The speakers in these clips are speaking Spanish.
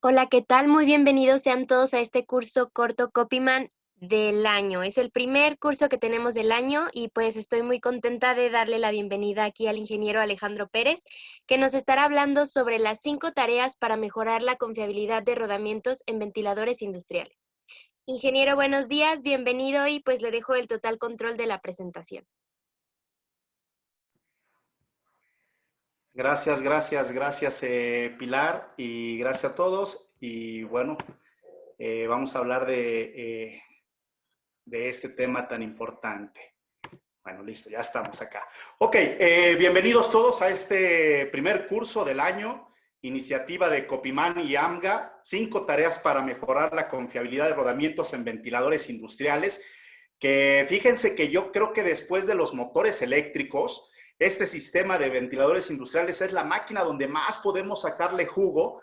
Hola, ¿qué tal? Muy bienvenidos sean todos a este curso corto Copyman del año. Es el primer curso que tenemos del año y pues estoy muy contenta de darle la bienvenida aquí al ingeniero Alejandro Pérez, que nos estará hablando sobre las 5 tareas para mejorar la confiabilidad de rodamientos en ventiladores industriales. Ingeniero, buenos días, bienvenido y pues le dejo el total control de la presentación. Gracias, Pilar, y gracias a todos. Y bueno, vamos a hablar de este tema tan importante. Bueno, listo, ya estamos acá. Ok, bienvenidos todos a este primer curso del año, iniciativa de Copyman y AMGA, 5 tareas para mejorar la confiabilidad de rodamientos en ventiladores industriales, que fíjense que yo creo que después de los motores eléctricos, este sistema de ventiladores industriales es la máquina donde más podemos sacarle jugo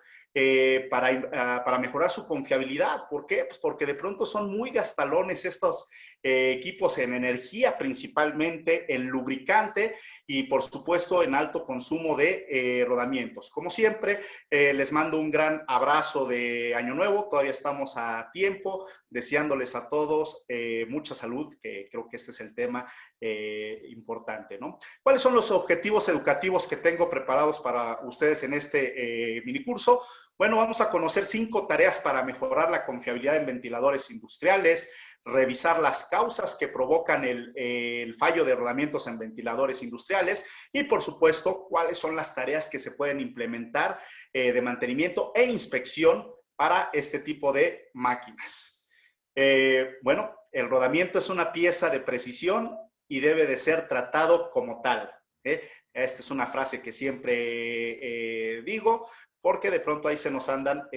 para mejorar su confiabilidad. ¿Por qué? Pues porque de pronto son muy gastalones estos equipos en energía, principalmente en lubricante y por supuesto en alto consumo de rodamientos. Como siempre, les mando un gran abrazo de Año Nuevo, todavía estamos a tiempo, deseándoles a todos mucha salud, que creo que este es el tema importante, ¿no? ¿Cuáles son los objetivos educativos que tengo preparados para ustedes en este minicurso? Bueno, vamos a conocer 5 tareas para mejorar la confiabilidad en ventiladores industriales, revisar las causas que provocan el fallo de rodamientos en ventiladores industriales y, por supuesto, cuáles son las tareas que se pueden implementar de mantenimiento e inspección para este tipo de máquinas. Bueno, el rodamiento es una pieza de precisión y debe de ser tratado como tal. Esta es una frase que siempre digo, porque de pronto ahí se nos andan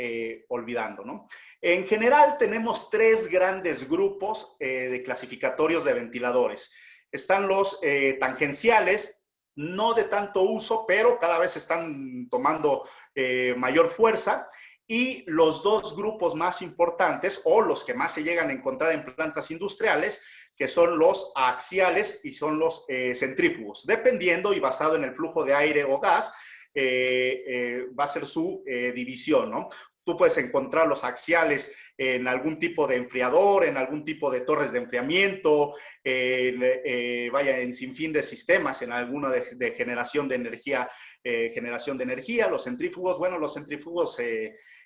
olvidando, ¿no? En general tenemos 3 grandes grupos de clasificatorios de ventiladores. Están los tangenciales, no de tanto uso, pero cada vez están tomando mayor fuerza. Y los 2 grupos más importantes, o los que más se llegan a encontrar en plantas industriales, que son los axiales y son los centrífugos, dependiendo y basado en el flujo de aire o gas, va a ser su división, ¿no? Tú puedes encontrar los axiales en algún tipo de enfriador, en algún tipo de torres de enfriamiento, vaya, en sinfín de sistemas, en alguna de generación de energía, los centrífugos, bueno, los centrífugos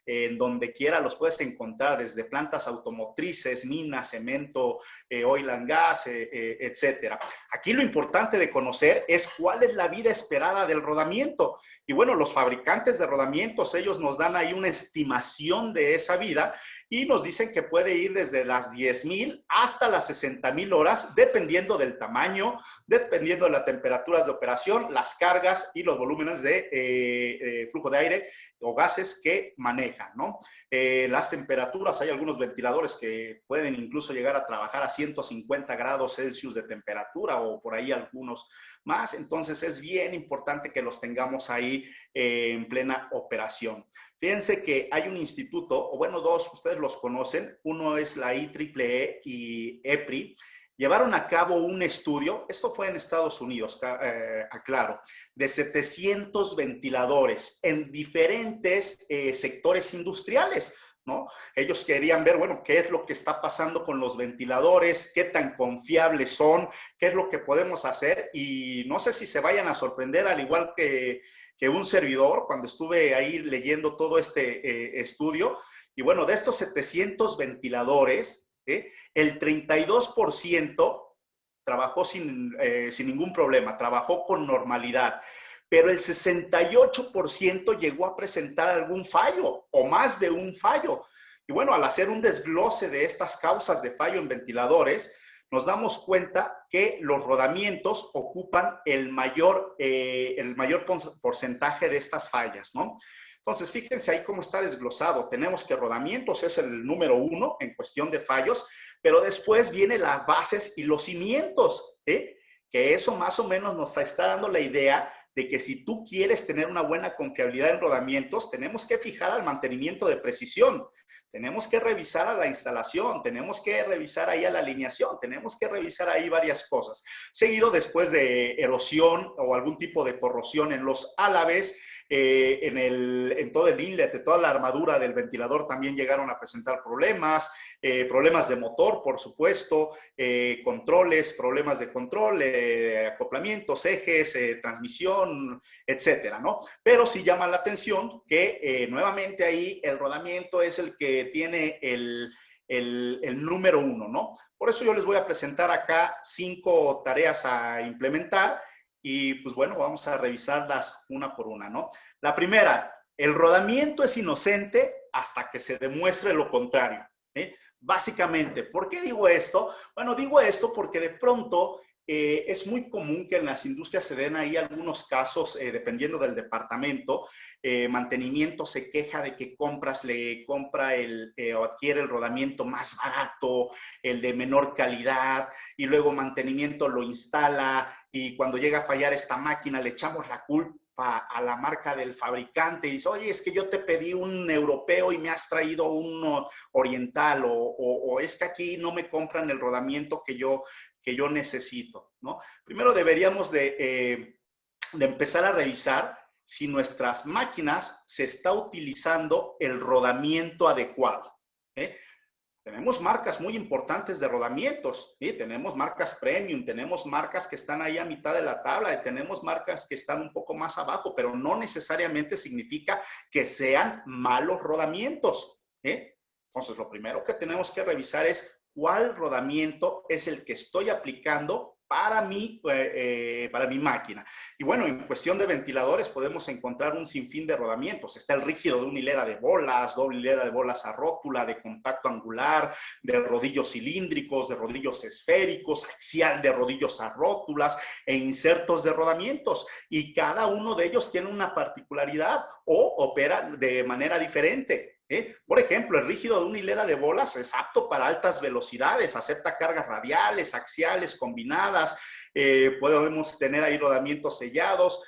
en donde quiera los puedes encontrar, desde plantas automotrices, minas, cemento, oil and gas, etcétera. Aquí lo importante de conocer es cuál es la vida esperada del rodamiento. Y bueno, los fabricantes de rodamientos, ellos nos dan ahí una estimación de esa vida y nos dicen que puede ir desde las 10,000 hasta las 60,000 horas, dependiendo del tamaño, dependiendo de la temperatura de operación, las cargas y los volúmenes de flujo de aire o gases que manejan, ¿no? Las temperaturas, hay algunos ventiladores que pueden incluso llegar a trabajar a 150 grados Celsius de temperatura o por ahí algunos más, entonces es bien importante que los tengamos ahí en plena operación. Fíjense que hay un instituto, o bueno, 2, ustedes los conocen, uno es la IEEE y EPRI, llevaron a cabo un estudio, esto fue en Estados Unidos, aclaro, de 700 ventiladores en diferentes sectores industriales, ¿no? Ellos querían ver, bueno, qué es lo que está pasando con los ventiladores, qué tan confiables son, qué es lo que podemos hacer y no sé si se vayan a sorprender, al igual que un servidor, cuando estuve ahí leyendo todo este estudio. Y bueno, de estos 700 ventiladores, el 32% trabajó sin ningún problema, trabajó con normalidad, pero el 68% llegó a presentar algún fallo o más de un fallo. Y bueno, al hacer un desglose de estas causas de fallo en ventiladores, nos damos cuenta que los rodamientos ocupan el mayor porcentaje de estas fallas, ¿no? Entonces, fíjense ahí cómo está desglosado. Tenemos que rodamientos es el número 1 en cuestión de fallos, pero después vienen las bases y los cimientos, que eso más o menos nos está dando la idea de que si tú quieres tener una buena confiabilidad en rodamientos, tenemos que fijar al mantenimiento de precisión. tenemos que revisar a la instalación, tenemos que revisar ahí a la alineación, tenemos que revisar ahí varias cosas. Seguido después de erosión o algún tipo de corrosión en los álabes, en todo el inlet, de toda la armadura del ventilador también llegaron a presentar problemas, problemas de motor, por supuesto, controles, problemas de control, acoplamientos, ejes, transmisión, etcétera, ¿no? Pero sí llama la atención que nuevamente ahí el rodamiento es el que tiene el número uno, ¿no? Por eso yo les voy a presentar acá 5 tareas a implementar y pues bueno, vamos a revisarlas una por una, ¿no? La primera, el rodamiento es inocente hasta que se demuestre lo contrario, ¿sí? Básicamente, ¿por qué digo esto? Bueno, digo esto porque de pronto es muy común que en las industrias se den ahí algunos casos, dependiendo del departamento, mantenimiento se queja de que le compra o adquiere el rodamiento más barato, el de menor calidad, y luego mantenimiento lo instala, y cuando llega a fallar esta máquina le echamos la culpa a la marca del fabricante y dice, oye, es que yo te pedí un europeo y me has traído un oriental, o es que aquí no me compran el rodamiento que yo necesito, ¿no? Primero deberíamos de empezar a revisar si nuestras máquinas se está utilizando el rodamiento adecuado, ¿eh? Tenemos marcas muy importantes de rodamientos, ¿sí? Tenemos marcas premium, tenemos marcas que están ahí a mitad de la tabla y tenemos marcas que están un poco más abajo, pero no necesariamente significa que sean malos rodamientos, ¿eh? Entonces, lo primero que tenemos que revisar es cuál rodamiento es el que estoy aplicando para mi máquina. Y bueno, en cuestión de ventiladores podemos encontrar un sinfín de rodamientos. Está el rígido de una hilera de bolas, doble hilera de bolas a rótula, de contacto angular, de rodillos cilíndricos, de rodillos esféricos, axial de rodillos a rótulas e insertos de rodamientos. Y cada uno de ellos tiene una particularidad o opera de manera diferente. Por ejemplo, el rígido de una hilera de bolas es apto para altas velocidades, acepta cargas radiales, axiales, combinadas, podemos tener ahí rodamientos sellados.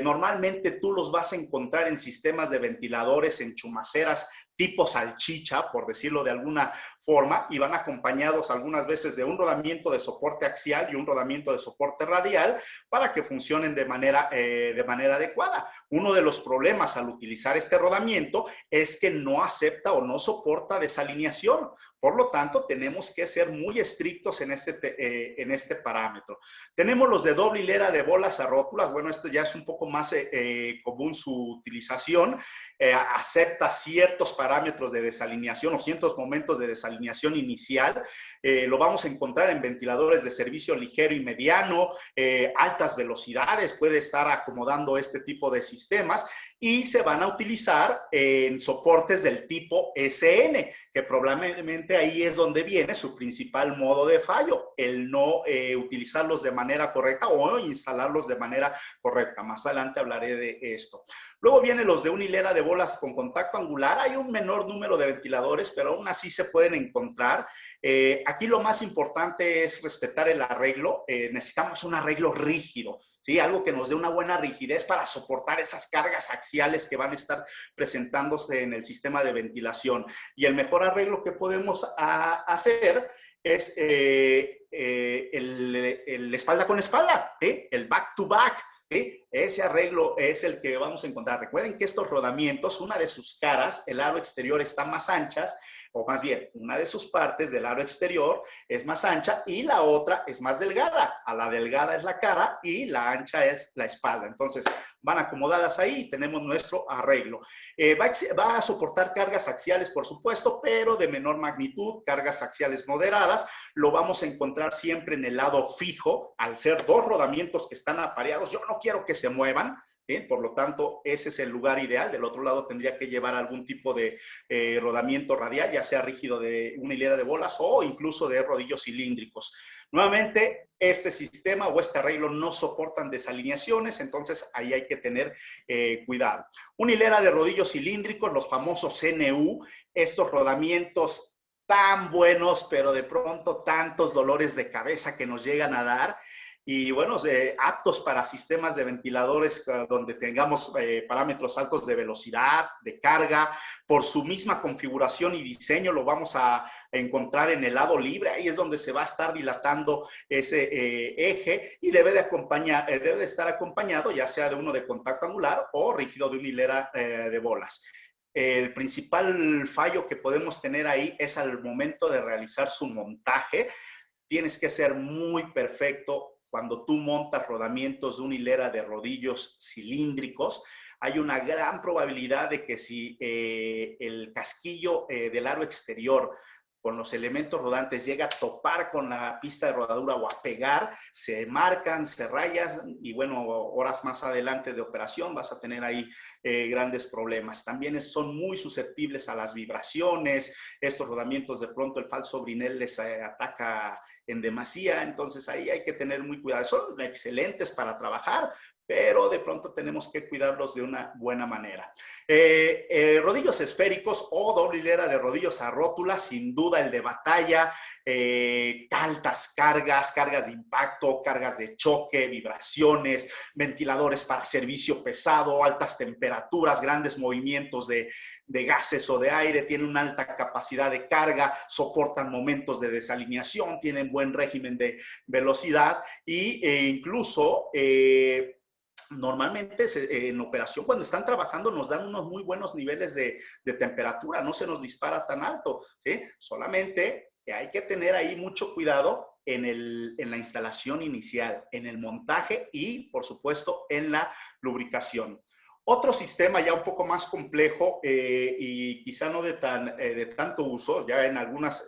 Normalmente tú los vas a encontrar en sistemas de ventiladores, en chumaceras tipo salchicha, por decirlo de alguna forma, y van acompañados algunas veces de un rodamiento de soporte axial y un rodamiento de soporte radial para que funcionen de manera adecuada. Uno de los problemas al utilizar este rodamiento es que no acepta o no soporta desalineación. Por lo tanto, tenemos que ser muy estrictos en este parámetro. Tenemos los de doble hilera de bolas a rótulas. Bueno, esto ya es un poco más común su utilización. Acepta ciertos parámetros de desalineación o ciertos momentos de desalineación inicial. Lo vamos a encontrar en ventiladores de servicio ligero y mediano, altas velocidades, puede estar acomodando este tipo de sistemas y se van a utilizar en soportes del tipo SN, que probablemente ahí es donde viene su principal modo de fallo, el no utilizarlos de manera correcta o instalarlos de manera correcta. Más adelante hablaré de esto. Luego vienen los de una hilera de bolas con contacto angular. Hay un menor número de ventiladores, pero aún así se pueden encontrar. Aquí lo más importante es respetar el arreglo. Necesitamos un arreglo rígido, ¿sí? Algo que nos dé una buena rigidez para soportar esas cargas axiales que van a estar presentándose en el sistema de ventilación. Y el mejor arreglo que podemos hacer es el espalda con espalda, ¿sí? El back to back. ¿Sí? Ese arreglo es el que vamos a encontrar. Recuerden que estos rodamientos, una de sus caras, el aro exterior, está más anchas, o más bien, una de sus partes del aro exterior es más ancha y la otra es más delgada. A la delgada es la cara y la ancha es la espalda. Entonces, van acomodadas ahí y tenemos nuestro arreglo. Va a soportar cargas axiales, por supuesto, pero de menor magnitud, cargas axiales moderadas. Lo vamos a encontrar siempre en el lado fijo, al ser dos rodamientos que están apareados. Yo no quiero que se muevan. ¿Sí? Por lo tanto, ese es el lugar ideal. Del otro lado tendría que llevar algún tipo de rodamiento radial, ya sea rígido de una hilera de bolas o incluso de rodillos cilíndricos. Nuevamente, este sistema o este arreglo no soportan desalineaciones, entonces ahí hay que tener cuidado. Una hilera de rodillos cilíndricos, los famosos CNU, estos rodamientos tan buenos, pero de pronto tantos dolores de cabeza que nos llegan a dar. y bueno, aptos para sistemas de ventiladores donde tengamos parámetros altos de velocidad, de carga. Por su misma configuración y diseño lo vamos a encontrar en el lado libre. Ahí es donde se va a estar dilatando ese eje y debe de estar acompañado ya sea de uno de contacto angular o rígido de una hilera de bolas. El principal fallo que podemos tener ahí es al momento de realizar su montaje. Tienes que ser muy perfecto cuando tú montas rodamientos de una hilera de rodillos cilíndricos. Hay una gran probabilidad de que si el casquillo del aro exterior con los elementos rodantes llega a topar con la pista de rodadura o a pegar, se marcan, se rayan y bueno, horas más adelante de operación vas a tener ahí grandes problemas. También son muy susceptibles a las vibraciones. Estos rodamientos de pronto el falso brinel les ataca en demasía, entonces ahí hay que tener muy cuidado. Son excelentes para trabajar, pero de pronto tenemos que cuidarlos de una buena manera. Rodillos esféricos o doble hilera de rodillos a rótula, sin duda el de batalla, altas cargas, cargas de impacto, cargas de choque, vibraciones, ventiladores para servicio pesado, altas temperaturas, grandes movimientos de gases o de aire, tienen una alta capacidad de carga, soportan momentos de desalineación, tienen buen régimen de velocidad e incluso normalmente en operación cuando están trabajando nos dan unos muy buenos niveles de temperatura, no se nos dispara tan alto, ¿sí? Solamente que hay que tener ahí mucho cuidado en la instalación inicial, en el montaje y, por supuesto, en la lubricación. Otro sistema ya un poco más complejo y quizá no de tanto uso, ya en algunas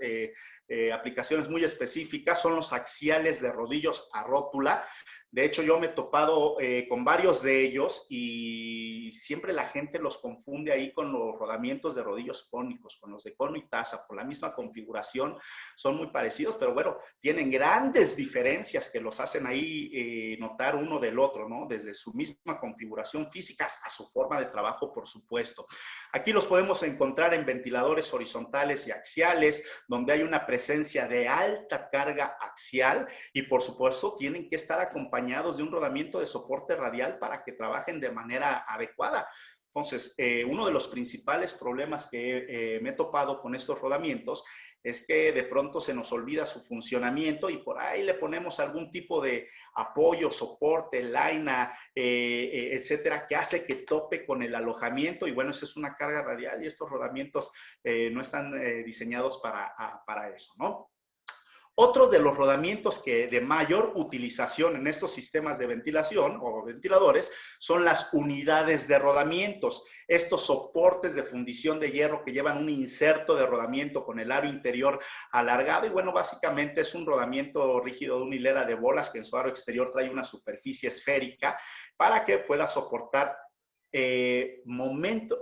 aplicaciones muy específicas, son los axiales de rodillos a rótula. De hecho, yo me he topado con varios de ellos y siempre la gente los confunde ahí con los rodamientos de rodillos cónicos, con los de cono y taza, por la misma configuración, son muy parecidos, pero bueno, tienen grandes diferencias que los hacen ahí notar uno del otro, ¿no? Desde su misma configuración física hasta su forma de trabajo, por supuesto. Aquí los podemos encontrar en ventiladores horizontales y axiales, donde hay una presencia de alta carga axial y, por supuesto, tienen que estar acompañados de un rodamiento de soporte radial para que trabajen de manera adecuada. Entonces, uno de los principales problemas que me he topado con estos rodamientos es que de pronto se nos olvida su funcionamiento y por ahí le ponemos algún tipo de apoyo, soporte, laina, etcétera, que hace que tope con el alojamiento y bueno, esa es una carga radial y estos rodamientos no están diseñados para eso, ¿no? Otro de los rodamientos que de mayor utilización en estos sistemas de ventilación o ventiladores son las unidades de rodamientos. Estos soportes de fundición de hierro que llevan un inserto de rodamiento con el aro interior alargado y bueno, básicamente es un rodamiento rígido de una hilera de bolas que en su aro exterior trae una superficie esférica para que pueda soportar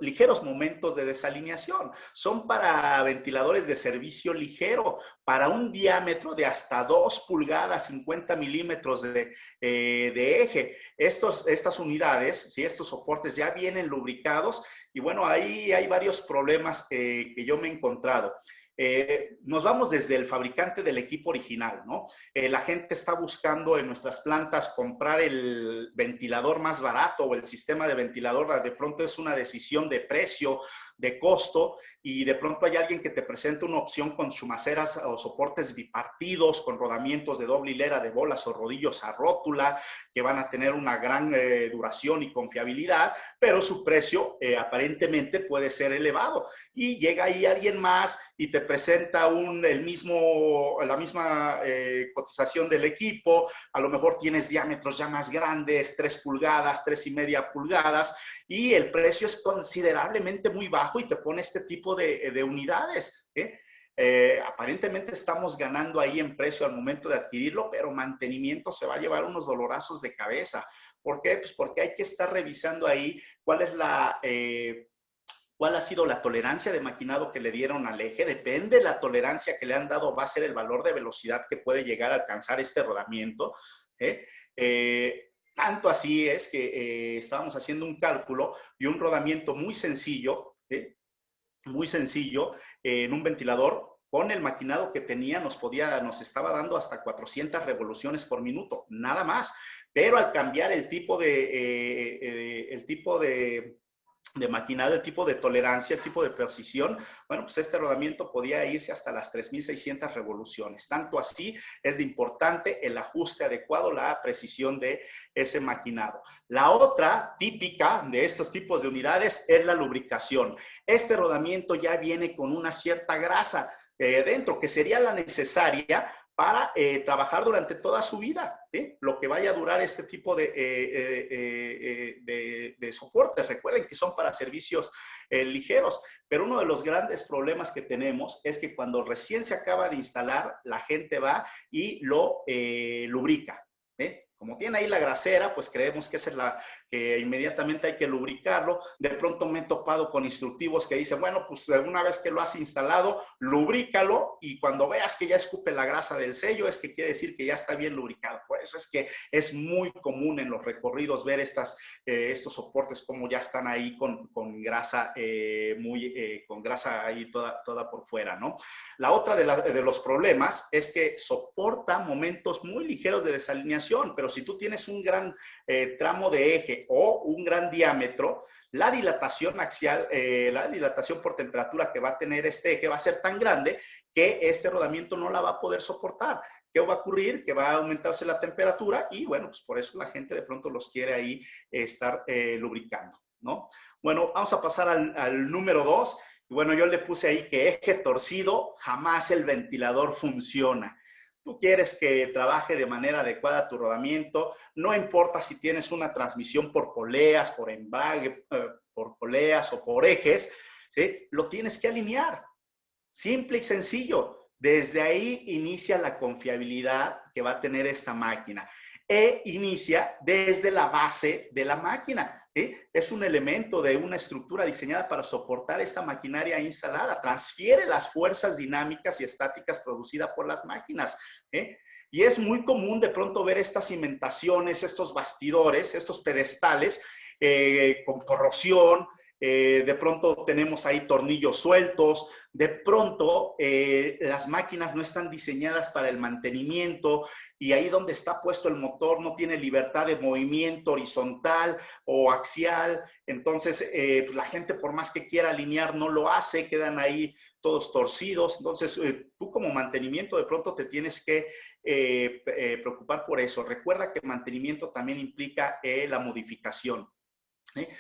ligeros momentos de desalineación. Son para ventiladores de servicio ligero, para un diámetro de hasta 2 pulgadas, 50 milímetros de eje. Estas unidades, ¿sí? Estos soportes ya vienen lubricados y bueno, ahí hay varios problemas que yo me he encontrado. Nos vamos desde el fabricante del equipo original, ¿no? La gente está buscando en nuestras plantas comprar el ventilador más barato o el sistema de ventilador, de pronto es una decisión de precio, de costo, y de pronto hay alguien que te presenta una opción con chumaceras o soportes bipartidos, con rodamientos de doble hilera de bolas o rodillos a rótula, que van a tener una gran duración y confiabilidad, pero su precio aparentemente puede ser elevado. Y llega ahí alguien más y te presenta la misma cotización del equipo, a lo mejor tienes diámetros ya más grandes, 3 pulgadas, 3,5 pulgadas, y el precio es considerablemente muy bajo y te pone este tipo de unidades, ¿eh? Aparentemente estamos ganando ahí en precio al momento de adquirirlo, pero mantenimiento se va a llevar unos dolorazos de cabeza. ¿Por qué? Pues porque hay que estar revisando ahí cuál ha sido la tolerancia de maquinado que le dieron al eje. Depende de la tolerancia que le han dado, va a ser el valor de velocidad que puede llegar a alcanzar este rodamiento, ¿eh? Tanto así es que estábamos haciendo un cálculo y un rodamiento muy sencillo en un ventilador con el maquinado que tenía nos estaba dando hasta 400 revoluciones por minuto, nada más. Pero al cambiar el tipo de maquinado, el tipo de tolerancia, el tipo de precisión, bueno, pues este rodamiento podía irse hasta las 3600 revoluciones. Tanto así es de importante el ajuste adecuado, la precisión de ese maquinado. La otra típica de estos tipos de unidades es la lubricación. Este rodamiento ya viene con una cierta grasa dentro, que sería la necesaria para trabajar durante toda su vida, lo que vaya a durar este tipo de soportes. Recuerden que son para servicios ligeros, pero uno de los grandes problemas que tenemos es que cuando recién se acaba de instalar, la gente va y lo lubrica. Como tiene ahí la grasera, pues creemos que esa es la que inmediatamente hay que lubricarlo. De pronto me he topado con instructivos que dicen, bueno, pues una vez que lo has instalado, lubrícalo y cuando veas que ya escupe la grasa del sello, es que quiere decir que ya está bien lubricado. Por eso es que es muy común en los recorridos ver estos soportes como ya están ahí con grasa, con grasa ahí toda por fuera, ¿no? La otra de los problemas es que soporta momentos muy ligeros de desalineación, pero si tú tienes un gran tramo de eje o un gran diámetro, la dilatación axial, la dilatación por temperatura que va a tener este eje va a ser tan grande que este rodamiento no la va a poder soportar. ¿Qué va a ocurrir? Que va a aumentarse la temperatura y bueno, pues por eso la gente de pronto los quiere ahí estar lubricando, ¿no? Bueno, vamos a pasar al número 2. Bueno, yo le puse ahí que eje torcido, jamás el ventilador funciona. Tú quieres que trabaje de manera adecuada tu rodamiento, no importa si tienes una transmisión por poleas, por embrague, por poleas o por ejes, ¿sí? Lo tienes que alinear. Simple y sencillo. Desde ahí inicia la confiabilidad que va a tener esta máquina. Inicia desde la base de la máquina. ¿Sí? Es un elemento de una estructura diseñada para soportar esta maquinaria instalada. Transfiere las fuerzas dinámicas y estáticas producidas por las máquinas. Y es muy común de pronto ver estas cimentaciones, estos bastidores, estos pedestales con corrosión. De pronto tenemos ahí tornillos sueltos, de pronto las máquinas no están diseñadas para el mantenimiento y ahí donde está puesto el motor no tiene libertad de movimiento horizontal o axial, entonces la gente por más que quiera alinear no lo hace, quedan ahí todos torcidos, entonces tú como mantenimiento de pronto te tienes que preocupar por eso. Recuerda que mantenimiento también implica la modificación.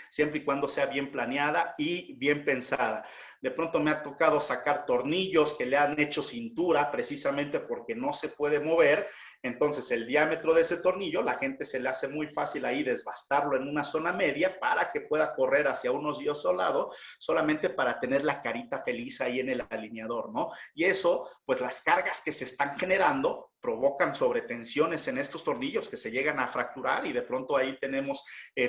Siempre y cuando sea bien planeada y bien pensada. De pronto me ha tocado sacar tornillos que le han hecho cintura precisamente porque no se puede mover. Entonces el diámetro de ese tornillo, la gente se le hace muy fácil ahí desbastarlo en una zona media para que pueda correr hacia unos y otro lado, solamente para tener la carita feliz ahí en el alineador, ¿no? Y eso, pues las cargas que se están generando provocan sobretensiones en estos tornillos que se llegan a fracturar y de pronto ahí tenemos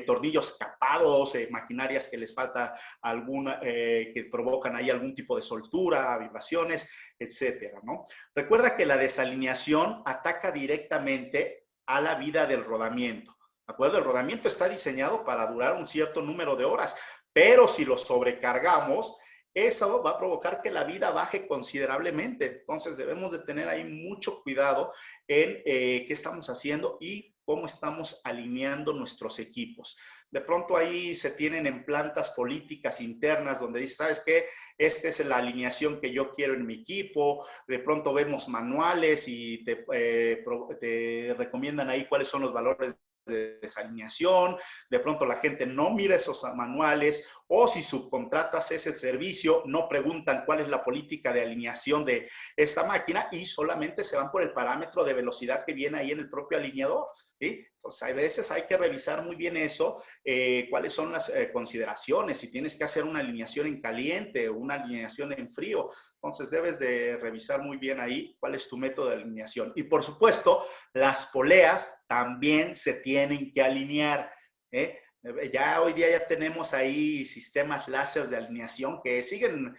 tornillos capados, maquinarias que les falta alguna, que provocan ahí algún tipo de soltura, vibraciones, etcétera, ¿no? Recuerda que la desalineación ataca directamente a la vida del rodamiento, ¿de acuerdo? El rodamiento está diseñado para durar un cierto número de horas, pero si lo sobrecargamos, eso va a provocar que la vida baje considerablemente. Entonces debemos de tener ahí mucho cuidado en qué estamos haciendo y cómo estamos alineando nuestros equipos. De pronto ahí se tienen en plantas políticas internas donde dice, ¿sabes qué? Esta es la alineación que yo quiero en mi equipo. De pronto vemos manuales y te recomiendan ahí cuáles son los valores de desalineación, de pronto la gente no mira esos manuales o si subcontratas ese servicio no preguntan cuál es la política de alineación de esta máquina y solamente se van por el parámetro de velocidad que viene ahí en el propio alineador. ¿Sí? Pues a veces hay que revisar muy bien eso, cuáles son las consideraciones, si tienes que hacer una alineación en caliente o una alineación en frío, entonces debes de revisar muy bien ahí cuál es tu método de alineación. Y por supuesto, las poleas también se tienen que alinear. Ya hoy día ya tenemos ahí sistemas láser de alineación que siguen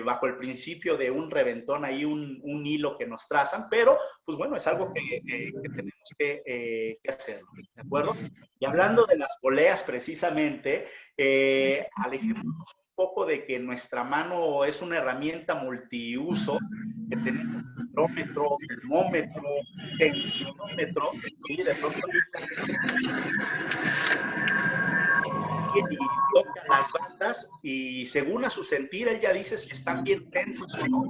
bajo el principio de un reventón, ahí un hilo que nos trazan, pero pues bueno, es algo que tenemos que hacerlo, ¿de acuerdo? Y hablando de las poleas precisamente, alejémonos un poco de que nuestra mano es una herramienta multiuso, que tenemos hidrómetro, termómetro, tensionómetro, y de pronto ahí la gente se y toca las bandas y según a su sentir, él ya dice si están bien tensas o no.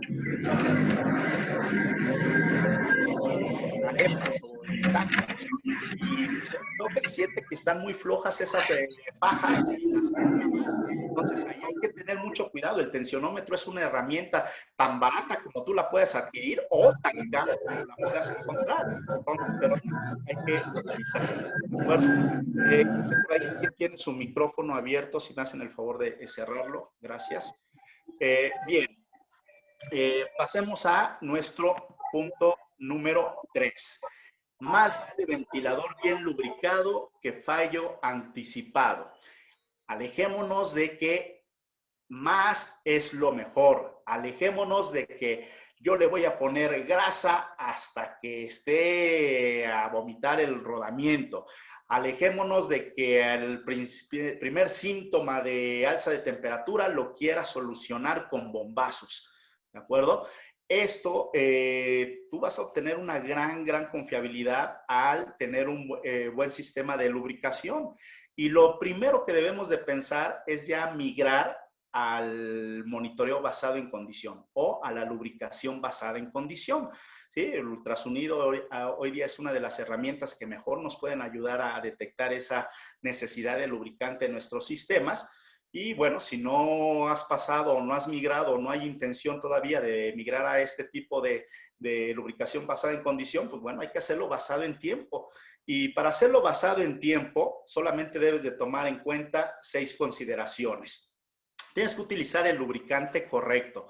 O intactas. Y pues él toca y siente que están muy flojas esas fajas y las tensa más. Entonces ahí hay que tener mucho cuidado. El tensionómetro es una herramienta tan barata como tú la puedes adquirir o tan cara como la puedas encontrar. Entonces, pero hay que utilizarla. ¿De acuerdo? Creo que por ahí alguien tiene su micrófono abierto, si me hacen el favor de cerrarlo. Gracias. Bien, pasemos a nuestro punto número 3. Más vale ventilador bien lubricado que fallo anticipado. Alejémonos de que más es lo mejor. Alejémonos de que yo le voy a poner grasa hasta que esté a vomitar el rodamiento. Alejémonos de que el primer síntoma de alza de temperatura lo quiera solucionar con bombazos. ¿De acuerdo? Esto, tú vas a obtener una gran confiabilidad al tener un buen sistema de lubricación. Y lo primero que debemos de pensar es ya migrar al monitoreo basado en condición o a la lubricación basada en condición. ¿Sí? El ultrasonido hoy día es una de las herramientas que mejor nos pueden ayudar a detectar esa necesidad de lubricante en nuestros sistemas. Y bueno, si no has pasado o no has migrado o no hay intención todavía de migrar a este tipo de lubricación basada en condición, pues bueno, hay que hacerlo basado en tiempo. Y para hacerlo basado en tiempo, solamente debes de tomar en cuenta 6 consideraciones. Tienes que utilizar el lubricante correcto.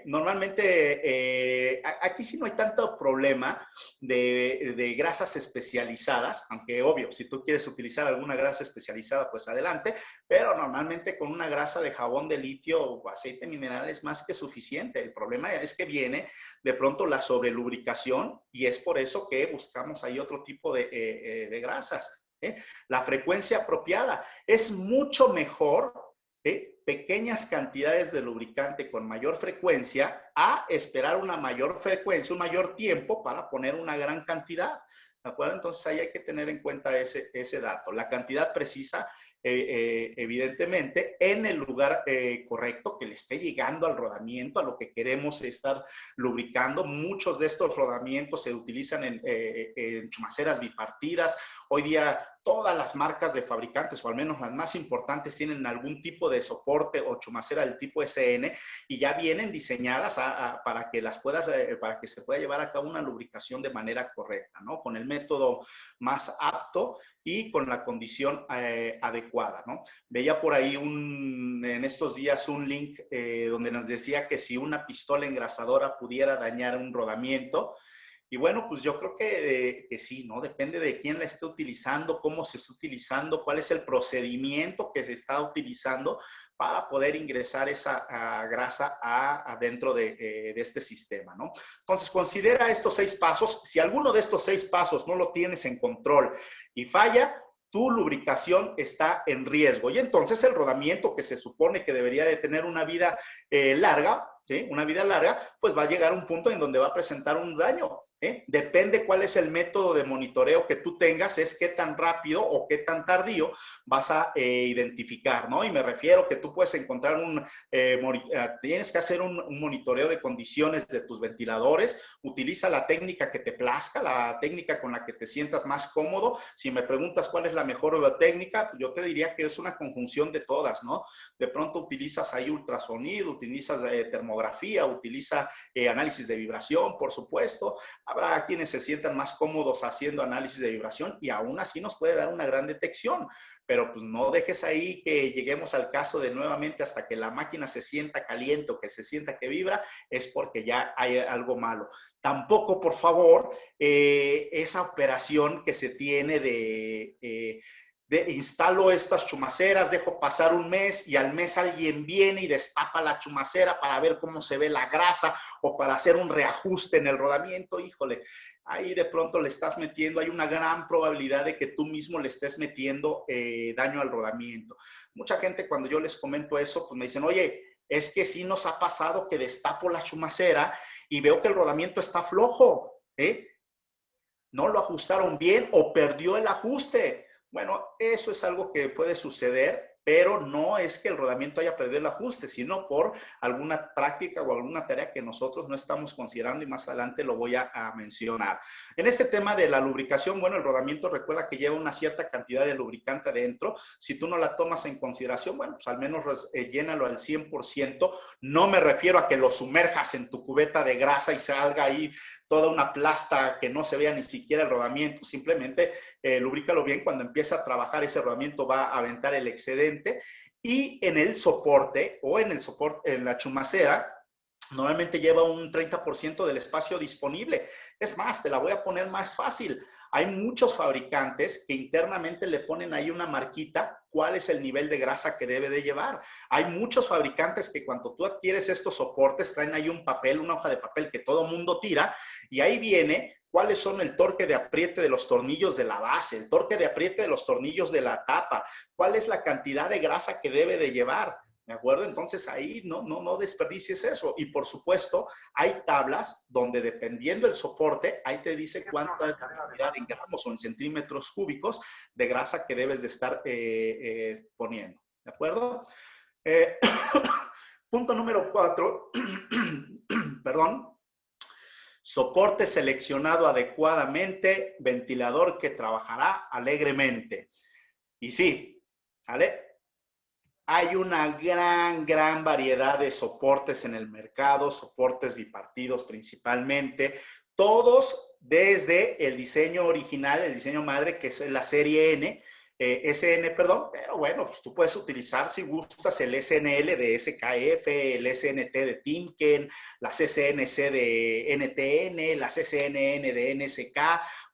Normalmente, aquí sí no hay tanto problema de grasas especializadas, aunque obvio, si tú quieres utilizar alguna grasa especializada, pues adelante, pero normalmente con una grasa de jabón de litio o aceite mineral es más que suficiente. El problema es que viene de pronto la sobrelubricación y es por eso que buscamos ahí otro tipo de grasas. La frecuencia apropiada es mucho mejor pequeñas cantidades de lubricante con mayor frecuencia a esperar una mayor frecuencia, un mayor tiempo para poner una gran cantidad. ¿De acuerdo? Entonces ahí hay que tener en cuenta ese dato. La cantidad precisa, evidentemente, en el lugar correcto, que le esté llegando al rodamiento, a lo que queremos estar lubricando. Muchos de estos rodamientos se utilizan en chumaceras bipartidas. Hoy día todas las marcas de fabricantes, o al menos las más importantes, tienen algún tipo de soporte o chumacera del tipo SN y ya vienen diseñadas para que para que se pueda llevar a cabo una lubricación de manera correcta, ¿no? Con el método más apto y con la condición adecuada, ¿no? Veía por ahí en estos días un link donde nos decía que si una pistola engrasadora pudiera dañar un rodamiento. Y bueno, pues yo creo que sí, ¿no? Depende de quién la esté utilizando, cómo se está utilizando, cuál es el procedimiento que se está utilizando para poder ingresar esa grasa adentro de este sistema, ¿no? Entonces, considera estos 6 pasos. Si alguno de estos 6 pasos no lo tienes en control y falla, tu lubricación está en riesgo. Y entonces el rodamiento que se supone que debería de tener una vida larga, ¿sí? Una vida larga, pues va a llegar a un punto en donde va a presentar un daño. Depende cuál es el método de monitoreo que tú tengas, es qué tan rápido o qué tan tardío vas a identificar, ¿no? Y me refiero que tú puedes encontrar tienes que hacer un monitoreo de condiciones de tus ventiladores, utiliza la técnica que te plazca, la técnica con la que te sientas más cómodo. Si me preguntas cuál es la mejor técnica, yo te diría que es una conjunción de todas, ¿no? De pronto utilizas ahí ultrasonido, utilizas termografía, utiliza análisis de vibración, por supuesto. Habrá quienes se sientan más cómodos haciendo análisis de vibración y aún así nos puede dar una gran detección. Pero pues no dejes ahí que lleguemos al caso de nuevamente hasta que la máquina se sienta caliente o que se sienta que vibra, es porque ya hay algo malo. Tampoco, por favor, esa operación que se tiene de instalo estas chumaceras, dejo pasar un mes y al mes alguien viene y destapa la chumacera para ver cómo se ve la grasa o para hacer un reajuste en el rodamiento. Híjole, ahí de pronto le estás metiendo, hay una gran probabilidad de que tú mismo le estés metiendo daño al rodamiento. Mucha gente cuando yo les comento eso, pues me dicen, oye, es que sí nos ha pasado que destapo la chumacera y veo que el rodamiento está flojo, no lo ajustaron bien o perdió el ajuste. Bueno, eso es algo que puede suceder, pero no es que el rodamiento haya perdido el ajuste, sino por alguna práctica o alguna tarea que nosotros no estamos considerando y más adelante lo voy a mencionar. En este tema de la lubricación, bueno, el rodamiento recuerda que lleva una cierta cantidad de lubricante adentro. Si tú no la tomas en consideración, bueno, pues al menos llénalo al 100%. No me refiero a que lo sumerjas en tu cubeta de grasa y salga ahí toda una plasta que no se vea ni siquiera el rodamiento, simplemente lubrícalo bien. Cuando empieza a trabajar ese rodamiento va a aventar el excedente y en el soporte o en la chumacera normalmente lleva un 30% del espacio disponible. Es más, te la voy a poner más fácil. Hay muchos fabricantes que internamente le ponen ahí una marquita, cuál es el nivel de grasa que debe de llevar. Hay muchos fabricantes que cuando tú adquieres estos soportes traen ahí un papel, una hoja de papel que todo mundo tira y ahí viene cuáles son el torque de apriete de los tornillos de la base, el torque de apriete de los tornillos de la tapa, cuál es la cantidad de grasa que debe de llevar. ¿De acuerdo? Entonces ahí no desperdicies eso. Y por supuesto, hay tablas donde dependiendo del soporte, ahí te dice cuánta es la cantidad en gramos o en centímetros cúbicos de grasa que debes de estar poniendo. ¿De acuerdo? Punto número 4, perdón. Soporte seleccionado adecuadamente, ventilador que trabajará alegremente. Y sí, ¿vale? Hay una gran variedad de soportes en el mercado, soportes bipartidos principalmente, todos desde el diseño original, el diseño madre, que es la serie N, SN, perdón, pero bueno, pues tú puedes utilizar si gustas el SNL de SKF, el SNT de Timken, las SNC de NTN, las SNN de NSK,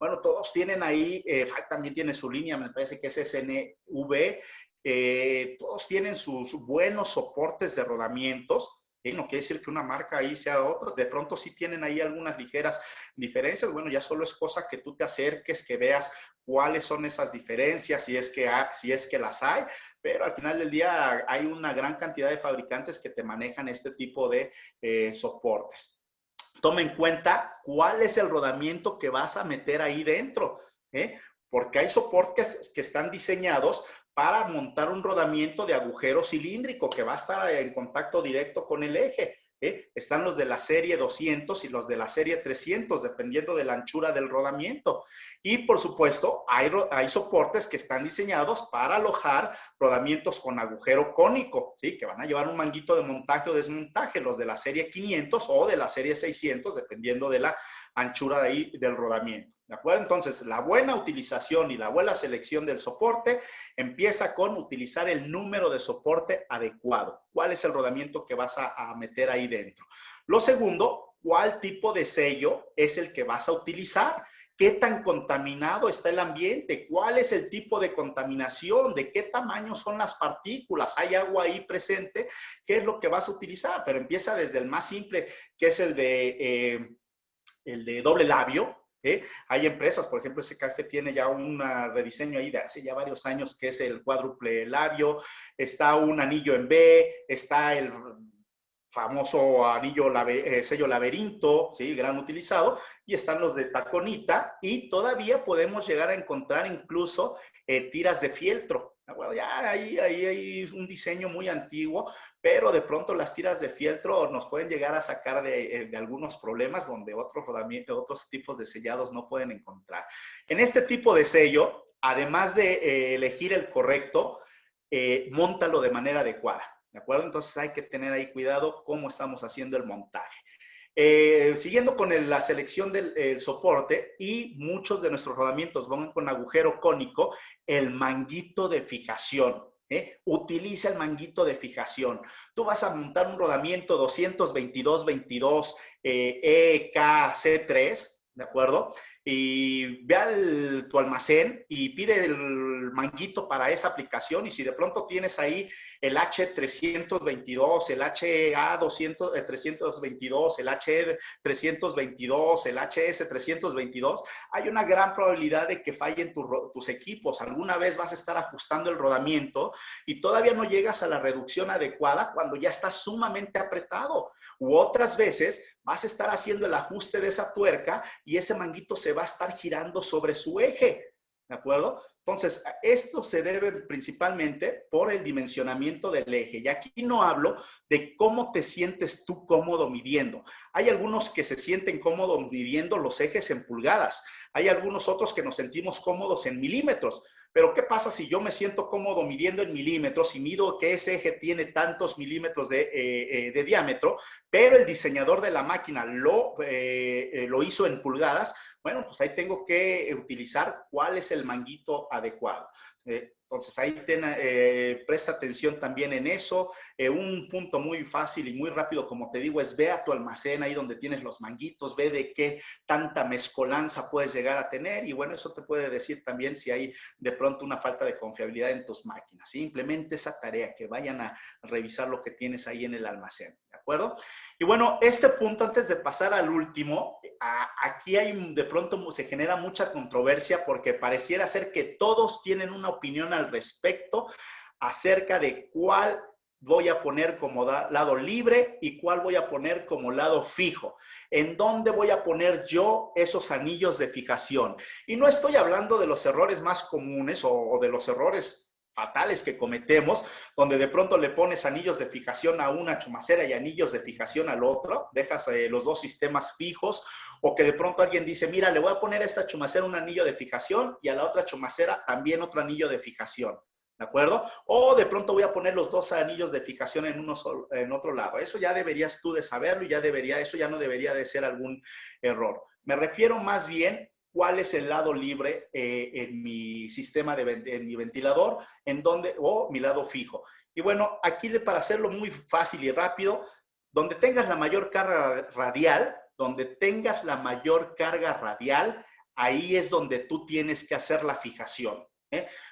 bueno, todos tienen ahí, también tiene su línea, me parece que es SNV, todos tienen sus buenos soportes de rodamientos. No quiere decir que una marca ahí sea otra, de pronto sí tienen ahí algunas ligeras diferencias. Bueno, ya solo es cosa que tú te acerques, que veas cuáles son esas diferencias, si es que las hay, pero al final del día hay una gran cantidad de fabricantes que te manejan este tipo de soportes. Toma en cuenta cuál es el rodamiento que vas a meter ahí dentro, porque hay soportes que están diseñados para montar un rodamiento de agujero cilíndrico que va a estar en contacto directo con el eje. Están los de la serie 200 y los de la serie 300, dependiendo de la anchura del rodamiento. Y por supuesto, hay soportes que están diseñados para alojar rodamientos con agujero cónico, ¿sí? Que van a llevar un manguito de montaje o desmontaje, los de la serie 500 o de la serie 600, dependiendo de la anchura de ahí del rodamiento. ¿De acuerdo? Entonces, la buena utilización y la buena selección del soporte empieza con utilizar el número de soporte adecuado. ¿Cuál es el rodamiento que vas a meter ahí dentro? Lo segundo, ¿cuál tipo de sello es el que vas a utilizar? ¿Qué tan contaminado está el ambiente? ¿Cuál es el tipo de contaminación? ¿De qué tamaño son las partículas? ¿Hay agua ahí presente? ¿Qué es lo que vas a utilizar? Pero empieza desde el más simple, que es el de doble labio. Hay empresas, por ejemplo, SKF tiene ya un rediseño ahí de hace ya varios años que es el cuádruple labio, está un anillo en B, está el famoso anillo sello laberinto, ¿sí? Gran utilizado, y están los de taconita, y todavía podemos llegar a encontrar incluso tiras de fieltro. Bueno, ya ahí hay un diseño muy antiguo, pero de pronto las tiras de fieltro nos pueden llegar a sacar de algunos problemas donde otros tipos de sellados no pueden encontrar. En este tipo de sello, además de elegir el correcto, móntalo de manera adecuada. ¿De acuerdo? Entonces hay que tener ahí cuidado cómo estamos haciendo el montaje. Siguiendo con la selección del soporte, y muchos de nuestros rodamientos van con agujero cónico, el manguito de fijación. Utiliza el manguito de fijación. Tú vas a montar un rodamiento 222-22 EKC3, ¿de acuerdo? y ve tu almacén y pide el manguito para esa aplicación, y si de pronto tienes ahí el H322, el HA322, el HE322, el HS322, hay una gran probabilidad de que fallen tus equipos. Alguna vez vas a estar ajustando el rodamiento y todavía no llegas a la reducción adecuada cuando ya está sumamente apretado. U otras veces vas a estar haciendo el ajuste de esa tuerca y ese manguito se va a estar girando sobre su eje. ¿De acuerdo? Entonces, esto se debe principalmente por el dimensionamiento del eje. Y aquí no hablo de cómo te sientes tú cómodo midiendo. Hay algunos que se sienten cómodos midiendo los ejes en pulgadas. Hay algunos otros que nos sentimos cómodos en milímetros. Pero ¿qué pasa si yo me siento cómodo midiendo en milímetros y mido que ese eje tiene tantos milímetros de diámetro, pero el diseñador de la máquina lo hizo en pulgadas? Bueno, pues ahí tengo que utilizar cuál es el manguito adecuado. Entonces ahí presta atención también en eso. Un punto muy fácil y muy rápido, como te digo, es ve a tu almacén ahí donde tienes los manguitos, ve de qué tanta mezcolanza puedes llegar a tener, y bueno, eso te puede decir también si hay de pronto una falta de confiabilidad en tus máquinas. Simplemente esa tarea, que vayan a revisar lo que tienes ahí en el almacén, ¿de acuerdo? Y bueno, este punto, antes de pasar al último, aquí de pronto se genera mucha controversia porque pareciera ser que todos tienen una opinión al respecto acerca de cuál voy a poner como lado libre y cuál voy a poner como lado fijo. ¿En dónde voy a poner yo esos anillos de fijación? Y no estoy hablando de los errores más comunes o de los errores fatales que cometemos, donde de pronto le pones anillos de fijación a una chumacera y anillos de fijación al otro, dejas los dos sistemas fijos, o que de pronto alguien dice, mira, le voy a poner a esta chumacera un anillo de fijación y a la otra chumacera también otro anillo de fijación. ¿De acuerdo? O de pronto voy a poner los dos anillos de fijación en otro lado. Eso ya deberías tú de saberlo y eso ya no debería de ser algún error. Me refiero más bien cuál es el lado libre en mi sistema, en mi ventilador, o mi lado fijo. Y bueno, aquí para hacerlo muy fácil y rápido, donde tengas la mayor carga radial, ahí es donde tú tienes que hacer la fijación.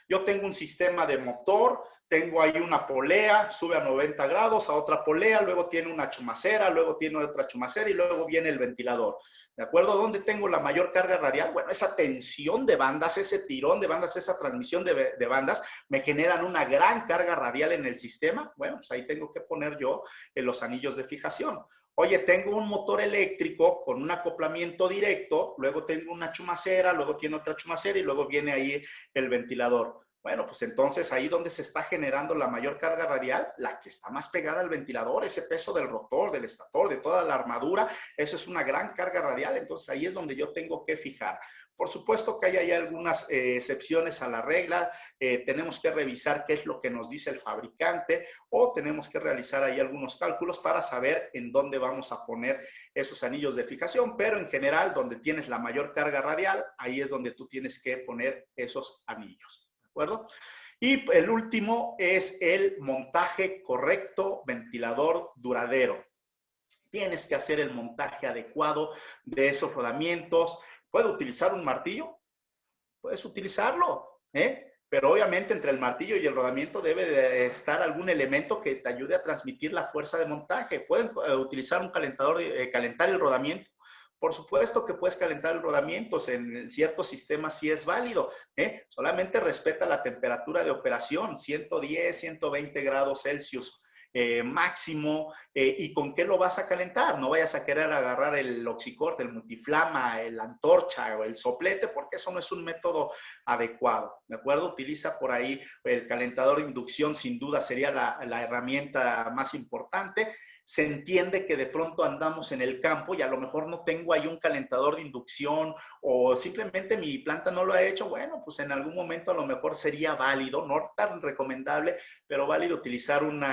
Yo tengo un sistema de motor, tengo ahí una polea, sube a 90 grados, a otra polea, luego tiene una chumacera, luego tiene otra chumacera y luego viene el ventilador. ¿De acuerdo? ¿Dónde tengo la mayor carga radial? Bueno, esa tensión de bandas, ese tirón de bandas, esa transmisión de bandas me generan una gran carga radial en el sistema. Bueno, pues ahí tengo que poner yo los anillos de fijación. Oye, tengo un motor eléctrico con un acoplamiento directo, luego tengo una chumacera, luego tiene otra chumacera y luego viene ahí el ventilador. Bueno, pues entonces ahí donde se está generando la mayor carga radial, la que está más pegada al ventilador, ese peso del rotor, del estator, de toda la armadura, eso es una gran carga radial, entonces ahí es donde yo tengo que fijar. Por supuesto que hay ahí algunas excepciones a la regla, tenemos que revisar qué es lo que nos dice el fabricante o tenemos que realizar ahí algunos cálculos para saber en dónde vamos a poner esos anillos de fijación, pero en general donde tienes la mayor carga radial, ahí es donde tú tienes que poner esos anillos. ¿De acuerdo? Y el último es el montaje correcto, ventilador duradero. Tienes que hacer el montaje adecuado de esos rodamientos. ¿Puedo utilizar un martillo? Puedes utilizarlo, pero obviamente entre el martillo y el rodamiento debe de estar algún elemento que te ayude a transmitir la fuerza de montaje. Pueden utilizar un calentador, calentar el rodamiento. Por supuesto que puedes calentar el rodamiento, en ciertos sistemas sí es válido, solamente respeta la temperatura de operación, 110, 120 grados Celsius máximo, y con qué lo vas a calentar. No vayas a querer agarrar el oxicorte, el multiflama, la antorcha o el soplete, porque eso no es un método adecuado, ¿de acuerdo? Utiliza por ahí el calentador de inducción, sin duda sería la herramienta más importante. Se entiende que de pronto andamos en el campo y a lo mejor no tengo ahí un calentador de inducción o simplemente mi planta no lo ha hecho. Bueno, pues en algún momento a lo mejor sería válido, no tan recomendable, pero válido utilizar un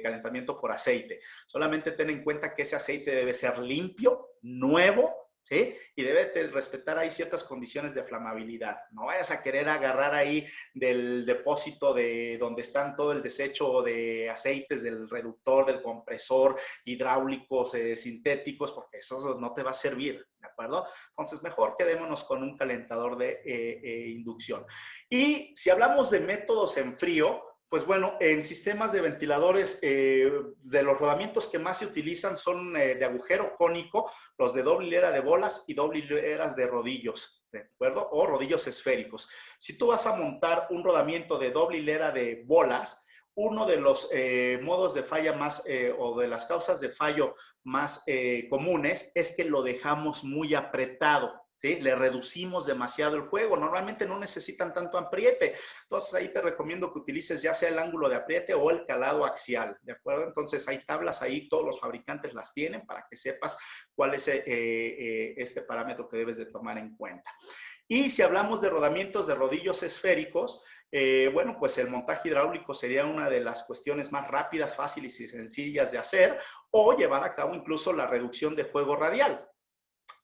calentamiento por aceite. Solamente ten en cuenta que ese aceite debe ser limpio, nuevo, ¿sí? Y debe de respetar ahí ciertas condiciones de flamabilidad. No vayas a querer agarrar ahí del depósito de donde están todo el desecho de aceites del reductor, del compresor, hidráulicos, sintéticos, porque eso no te va a servir, ¿de acuerdo? Entonces, mejor quedémonos con un calentador de inducción. Y si hablamos de métodos en frío, pues bueno, en sistemas de ventiladores, de los rodamientos que más se utilizan son de agujero cónico, los de doble hilera de bolas y doble hileras de rodillos, ¿de acuerdo? O rodillos esféricos. Si tú vas a montar un rodamiento de doble hilera de bolas, uno de los modos de falla más, o de las causas de fallo más comunes es que lo dejamos muy apretado. ¿Sí? Le reducimos demasiado el juego. Normalmente no necesitan tanto apriete. Entonces ahí te recomiendo que utilices ya sea el ángulo de apriete o el calado axial. ¿De acuerdo? Entonces hay tablas ahí, todos los fabricantes las tienen para que sepas cuál es este parámetro que debes de tomar en cuenta. Y si hablamos de rodamientos de rodillos esféricos, bueno, pues el montaje hidráulico sería una de las cuestiones más rápidas, fáciles y sencillas de hacer, o llevar a cabo incluso la reducción de juego radial.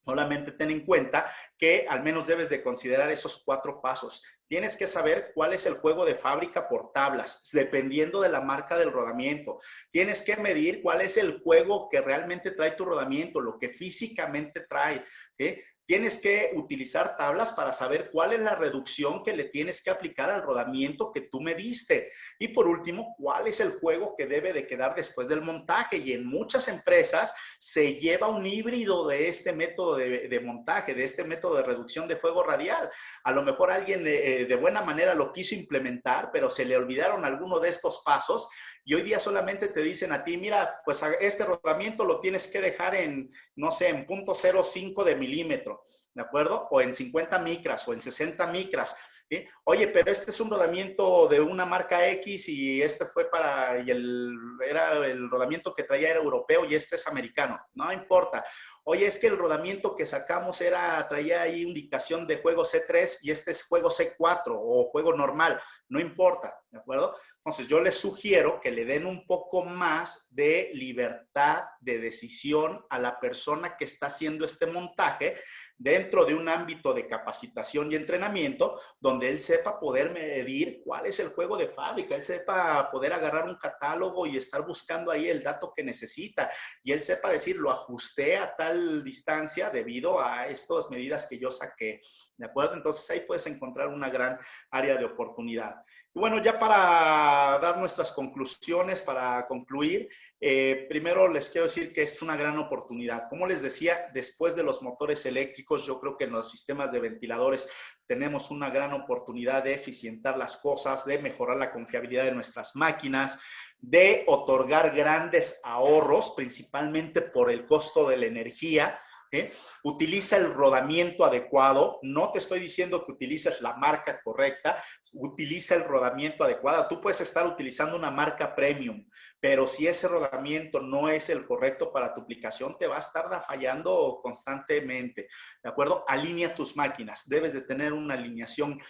Solamente ten en cuenta que al menos debes de considerar esos 4 pasos. Tienes que saber cuál es el juego de fábrica por tablas, dependiendo de la marca del rodamiento. Tienes que medir cuál es el juego que realmente trae tu rodamiento, lo que físicamente trae, ¿sí? Tienes que utilizar tablas para saber cuál es la reducción que le tienes que aplicar al rodamiento que tú mediste. Y por último, cuál es el juego que debe de quedar después del montaje. Y en muchas empresas se lleva un híbrido de este método de montaje, de este método de reducción de juego radial. A lo mejor alguien de buena manera lo quiso implementar, pero se le olvidaron algunos de estos pasos y hoy día solamente te dicen a ti, mira, pues este rodamiento lo tienes que dejar en, no sé, en 0.05 de milímetro, ¿de acuerdo? O en 50 micras o en 60 micras. ¿Sí? Oye, pero este es un rodamiento de una marca X y este fue para, era el rodamiento que traía era europeo y este es americano. No importa. Oye, es que el rodamiento que sacamos traía ahí indicación de juego C3 y este es juego C4 o juego normal. No importa, ¿de acuerdo? Entonces yo les sugiero que le den un poco más de libertad de decisión a la persona que está haciendo este montaje dentro de un ámbito de capacitación y entrenamiento donde él sepa poder medir cuál es el juego de fábrica, él sepa poder agarrar un catálogo y estar buscando ahí el dato que necesita y él sepa decir, lo ajusté a tal distancia debido a estas medidas que yo saqué, ¿de acuerdo? Entonces ahí puedes encontrar una gran área de oportunidad. Y bueno, ya para dar nuestras conclusiones, para concluir, primero les quiero decir que es una gran oportunidad. Como les decía, después de los motores eléctricos, yo creo que en los sistemas de ventiladores tenemos una gran oportunidad de eficientar las cosas, de mejorar la confiabilidad de nuestras máquinas, de otorgar grandes ahorros, principalmente por el costo de la energía. Utiliza el rodamiento adecuado. No te estoy diciendo que utilices la marca correcta, utiliza el rodamiento adecuado. Tú puedes estar utilizando una marca premium, pero si ese rodamiento no es el correcto para tu aplicación, te va a estar fallando constantemente, ¿de acuerdo? Alinea tus máquinas, debes de tener una alineación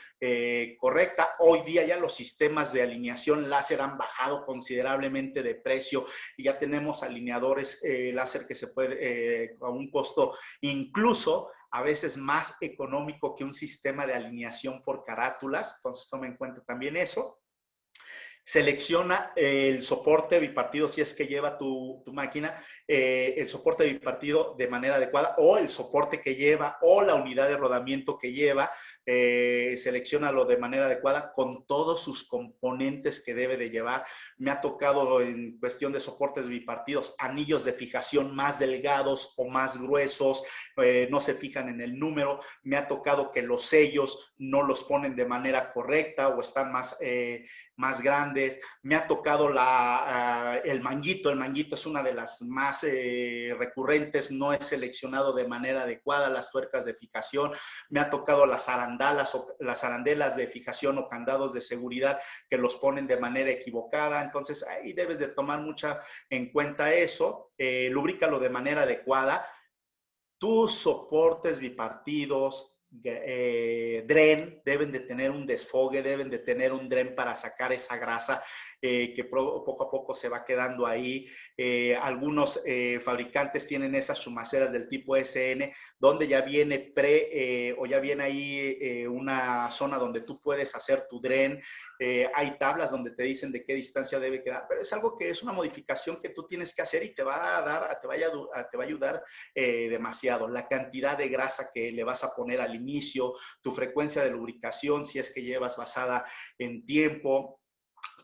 correcta. Hoy día ya los sistemas de alineación láser han bajado considerablemente de precio y ya tenemos alineadores láser que se puede a un costo incluso a veces más económico que un sistema de alineación por carátulas. Entonces toma en cuenta también eso. Selecciona el soporte bipartido si es que lleva tu máquina, el soporte bipartido de manera adecuada o el soporte que lleva o la unidad de rodamiento que lleva, selecciónalo de manera adecuada con todos sus componentes que debe de llevar. Me ha tocado en cuestión de soportes bipartidos, anillos de fijación más delgados o más gruesos, no se fijan en el número. Me ha tocado que los sellos no los ponen de manera correcta o están más grandes. Me ha tocado el manguito. El manguito es una de las más recurrentes, no es seleccionado de manera adecuada, las tuercas de fijación. Me ha tocado las arandelas de fijación o candados de seguridad que los ponen de manera equivocada. Entonces ahí debes de tomar mucha en cuenta eso. Lubrícalo de manera adecuada. Tus soportes bipartidos, dren, deben de tener un desfogue, deben de tener un dren para sacar esa grasa poco a poco se va quedando ahí. Algunos fabricantes tienen esas chumaceras del tipo SN, donde ya viene o ya viene ahí una zona donde tú puedes hacer tu dren. Hay tablas donde te dicen de qué distancia debe quedar, pero es algo que es una modificación que tú tienes que hacer y te va a ayudar demasiado. La cantidad de grasa que le vas a poner al inicio, tu frecuencia de lubricación, si es que llevas basada en tiempo,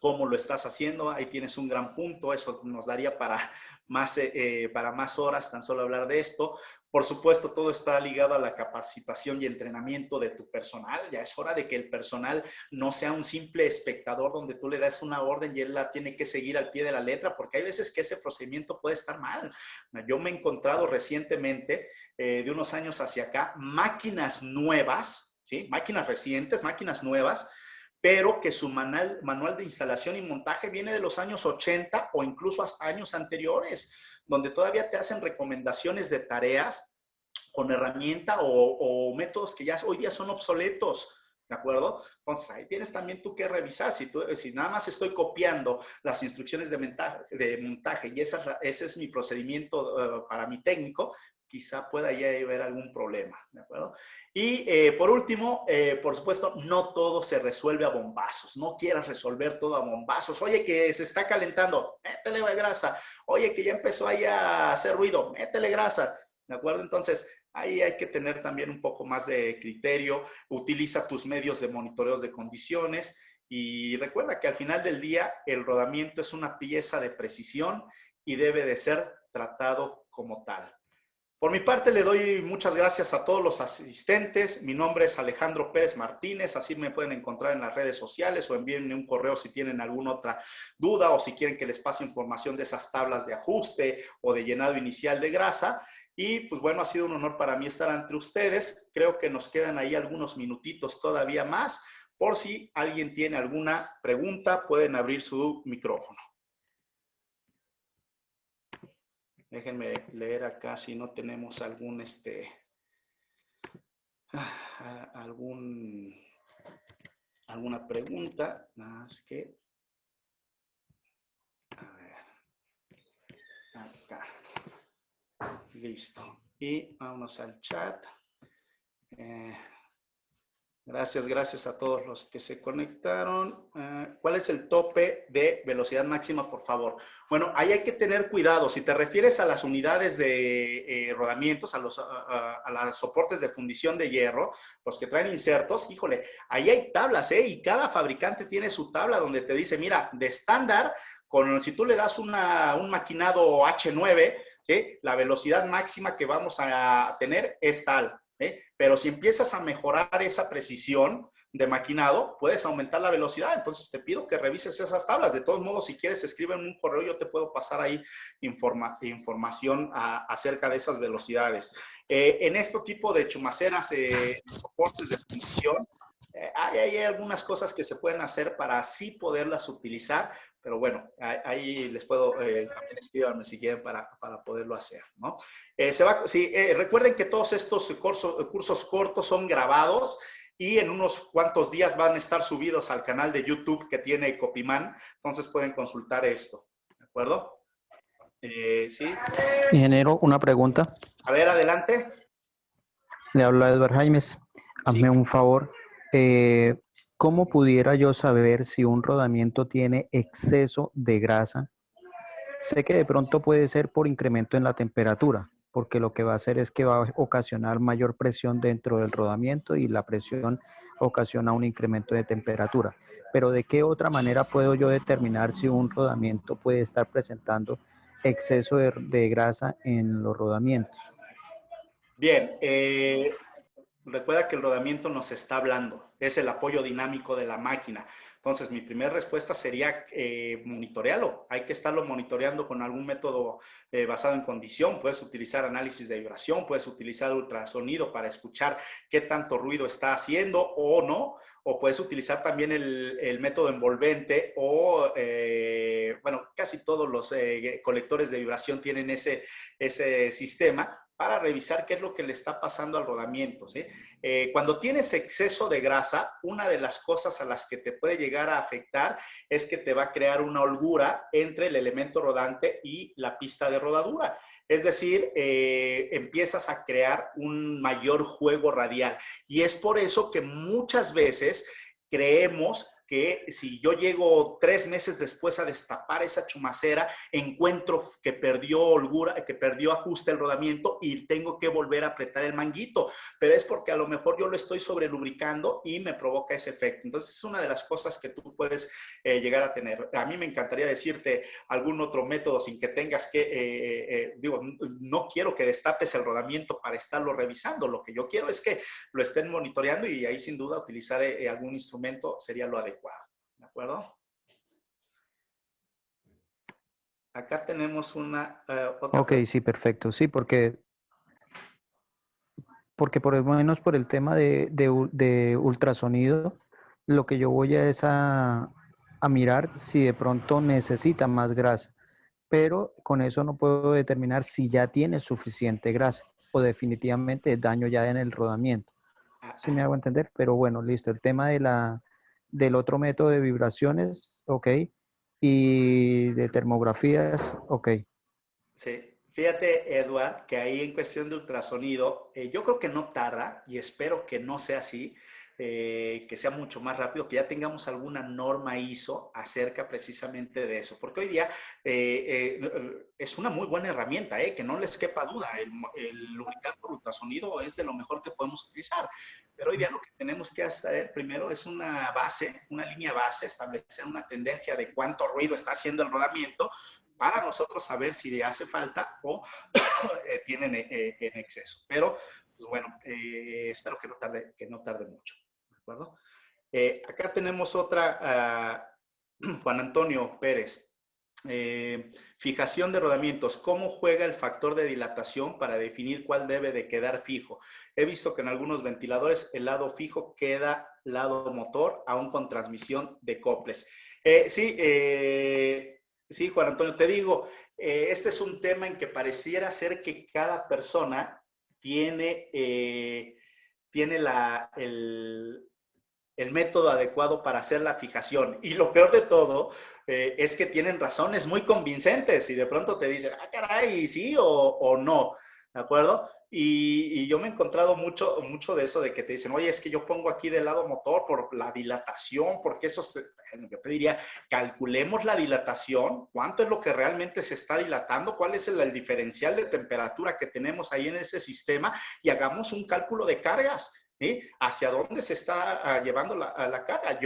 cómo lo estás haciendo, ahí tienes un gran punto. Eso nos daría para más horas tan solo hablar de esto. Por supuesto, todo está ligado a la capacitación y entrenamiento de tu personal. Ya es hora de que el personal no sea un simple espectador donde tú le das una orden y él la tiene que seguir al pie de la letra, porque hay veces que ese procedimiento puede estar mal. Yo me he encontrado recientemente, de unos años hacia acá, máquinas nuevas, ¿sí? Máquinas recientes, máquinas nuevas, pero que su manual de instalación y montaje viene de los años 80 o incluso hasta años anteriores, donde todavía te hacen recomendaciones de tareas con herramienta o métodos que ya hoy día son obsoletos. ¿De acuerdo? Entonces, ahí tienes también tú que revisar. Si nada más estoy copiando las instrucciones de montaje y ese es mi procedimiento para mi técnico, quizá pueda ya haber algún problema. ¿De acuerdo? Y por último, por supuesto, no todo se resuelve a bombazos. No quieras resolver todo a bombazos. Oye, que se está calentando, métele grasa. Oye, que ya empezó ahí a hacer ruido, métele grasa. ¿De acuerdo? Entonces, ahí hay que tener también un poco más de criterio. Utiliza tus medios de monitoreo de condiciones y recuerda que al final del día el rodamiento es una pieza de precisión y debe de ser tratado como tal. Por mi parte, le doy muchas gracias a todos los asistentes. Mi nombre es Alejandro Pérez Martínez. Así me pueden encontrar en las redes sociales o envíenme un correo si tienen alguna otra duda o si quieren que les pase información de esas tablas de ajuste o de llenado inicial de grasa. Y pues bueno, ha sido un honor para mí estar entre ustedes. Creo que nos quedan ahí algunos minutitos todavía más. Por si alguien tiene alguna pregunta, pueden abrir su micrófono. Déjenme leer acá si no tenemos alguna pregunta. Más que, a ver, acá. Listo. Y vámonos al chat. Gracias a todos los que se conectaron. ¿Cuál es el tope de velocidad máxima, por favor? Bueno, ahí hay que tener cuidado. Si te refieres a las unidades de rodamientos, a los soportes de fundición de hierro, los que traen insertos, híjole, ahí hay tablas, y cada fabricante tiene su tabla donde te dice, mira, de estándar, si tú le das un maquinado H9, ¿sí? La velocidad máxima que vamos a tener es tal. Pero si empiezas a mejorar esa precisión de maquinado, puedes aumentar la velocidad. Entonces te pido que revises esas tablas. De todos modos, si quieres, escribe en un correo, yo te puedo pasar ahí información acerca de esas velocidades. En este tipo de chumaceras, soportes de fundición, hay algunas cosas que se pueden hacer para así poderlas utilizar, pero bueno, ahí les puedo, también escribirme si quieren para poderlo hacer, ¿no? Recuerden que todos estos cursos cortos son grabados y en unos cuantos días van a estar subidos al canal de YouTube que tiene Copiman, entonces pueden consultar esto, ¿de acuerdo? ¿Sí? Ingeniero, una pregunta. A ver, adelante. Le habla Edward Jaimes. Hazme un favor. ¿Cómo pudiera yo saber si un rodamiento tiene exceso de grasa? Sé que de pronto puede ser por incremento en la temperatura, porque lo que va a hacer es que va a ocasionar mayor presión dentro del rodamiento y la presión ocasiona un incremento de temperatura. Pero ¿de qué otra manera puedo yo determinar si un rodamiento puede estar presentando exceso de grasa en los rodamientos? Bien, recuerda que el rodamiento nos está hablando, es el apoyo dinámico de la máquina. Entonces, mi primera respuesta sería monitorearlo. Hay que estarlo monitoreando con algún método basado en condición. Puedes utilizar análisis de vibración, puedes utilizar ultrasonido para escuchar qué tanto ruido está haciendo o no, o puedes utilizar también el método envolvente o, bueno, casi todos los colectores de vibración tienen ese sistema para revisar qué es lo que le está pasando al rodamiento, ¿sí? Cuando tienes exceso de grasa, una de las cosas a las que te puede llegar a afectar es que te va a crear una holgura entre el elemento rodante y la pista de rodadura. Es decir, empiezas a crear un mayor juego radial. Y es por eso que muchas veces creemos que si yo llego 3 meses después a destapar esa chumacera, encuentro que perdió holgura, que perdió ajuste el rodamiento y tengo que volver a apretar el manguito. Pero es porque a lo mejor yo lo estoy sobrelubricando y me provoca ese efecto. Entonces es una de las cosas que tú puedes llegar a tener. A mí me encantaría decirte algún otro método sin que tengas que, digo, no quiero que destapes el rodamiento para estarlo revisando. Lo que yo quiero es que lo estén monitoreando y ahí sin duda utilizar algún instrumento sería lo adecuado. ¿De acuerdo? Acá tenemos una otra. Ok, sí, perfecto. Sí, porque por lo menos por el tema de ultrasonido, lo que yo voy es a mirar si de pronto necesita más grasa, pero con eso no puedo determinar si ya tiene suficiente grasa o definitivamente es daño ya en el rodamiento. ¿Sí me hago entender? Pero bueno, listo. El tema del otro método de vibraciones, ok, y de termografías, ok. Sí. Fíjate, Edward, que ahí en cuestión de ultrasonido, yo creo que no tarda y espero que no sea así, que sea mucho más rápido, que ya tengamos alguna norma ISO acerca precisamente de eso, porque hoy día es una muy buena herramienta, que no les quepa duda, el lubricar por ultrasonido es de lo mejor que podemos utilizar, pero hoy día lo que tenemos que hacer primero es una base, una línea base, establecer una tendencia de cuánto ruido está haciendo el rodamiento, para nosotros saber si le hace falta o tienen en exceso. Pero, pues bueno, espero que no tarde mucho. ¿De acuerdo? Acá tenemos otra, Juan Antonio Pérez. Fijación de rodamientos. ¿Cómo juega el factor de dilatación para definir cuál debe de quedar fijo? He visto que en algunos ventiladores el lado fijo queda lado motor, aún con transmisión de coples. Sí, sí, Juan Antonio, te digo, este es un tema en que pareciera ser que cada persona tiene, tiene el método adecuado para hacer la fijación. Y lo peor de todo es que tienen razones muy convincentes y de pronto te dicen, ah, caray, sí o no, ¿de acuerdo? Y yo me he encontrado mucho de eso de que te dicen, oye, es que yo pongo aquí del lado motor por la dilatación, porque eso, yo te diría, calculemos la dilatación, cuánto es lo que realmente se está dilatando, cuál es el diferencial de temperatura que tenemos ahí en ese sistema y hagamos un cálculo de cargas. ¿Sí? ¿Hacia dónde se está llevando la carga?